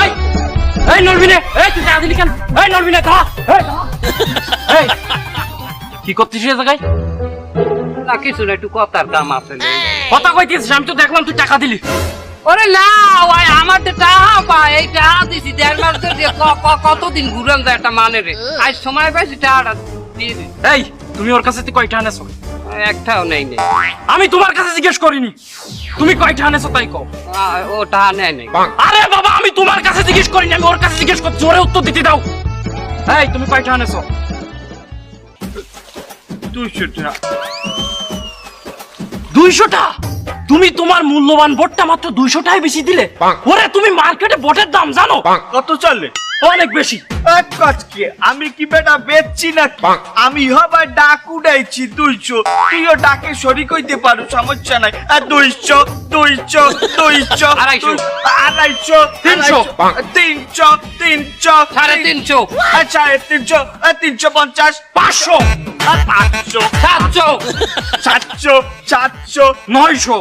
এই এই নরবিনে, এই তুই টাকা দিলি কেন? এই নরবিনে দাঁড়া, এই কি করছিস এই জায়গায়? না কিছু না, একটু কথার দাম আছে। কথা কইতেছিস, আমি তো দেখলাম তুই টাকা দিলি। ওরে না ভাই, আমার তো টাকা পাই, এই টাকা দিছি 1.5 মাস ধরে, কতদিন ঘুরান যায় একটা মানে রে। আজ সময় পাইছি টাকাটা দিয়ে দিই। এই তুমি ওর কাছে কয়টা আনেছো? একটাও নেই নেই। আমি তোমার কাছে জিজ্ঞেস করিনি, তুমি কয়টা আনেছো তাই কও। ও টাকা নেয় নেই। আরে বাবা, আমি তোমার কাছে জিজ্ঞেস করিনি, আমি ওর কাছে জিজ্ঞেস করছি, ওরে উত্তর দিতে দাও। এই তুমি কয়টা আনেছো? 200 টাকা। 200 টাকা? তুমি তোমার মূল্যবান ভোটটা মাত্র 200 টাকায় বেশি দিলে? ওরে তুমি মার্কেটে ভোটের দাম জানো কত চলে? অনেক বেশি। এক কাজকে আমি কি বেটা বেচছি নাকি? আমি হবার ডাক উড়াইছি 200, তুইও ডাকে শরিক হইতে পারো, সমস্যা নাই। আর 200 200 200 250 250 300 300 300 350 350 350 500 500 700 700 700 900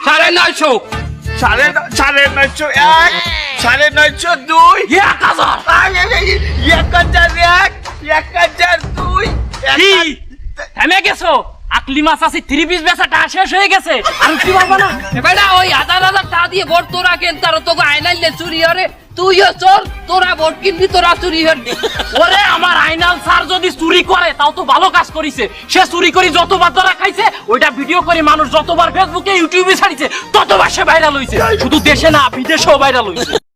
950 সাড়ে 950 এক 950 দুই 1000 1002 কি থেমে গেছো? আকলি মাছ আছে 3 পিস বেচাটা শেষ হয়ে গেছে, আর কি পারবা না? বেটা ওই 1000 টাকা দিয়ে ভোট তোরা কেন, তার তোকে আইনাইলে চুরি হরে, তুইও চোর, তোরা ভোট কিনবি, তোরা চুরি হরবি। ওরে আমার আইনাল স্যার যদি চুরি করে তাও তো ভালো কাজ করিছে। সে চুরি করে যতবার ধরা খাইছে, ওইটা ভিডিও করে মানুষ যতবার ফেসবুকে ইউটিউবে ছাড়িছে, ততবার সে ভাইরাল হইছে। শুধু দেশে না, বিদেশেও ভাইরাল হইছে।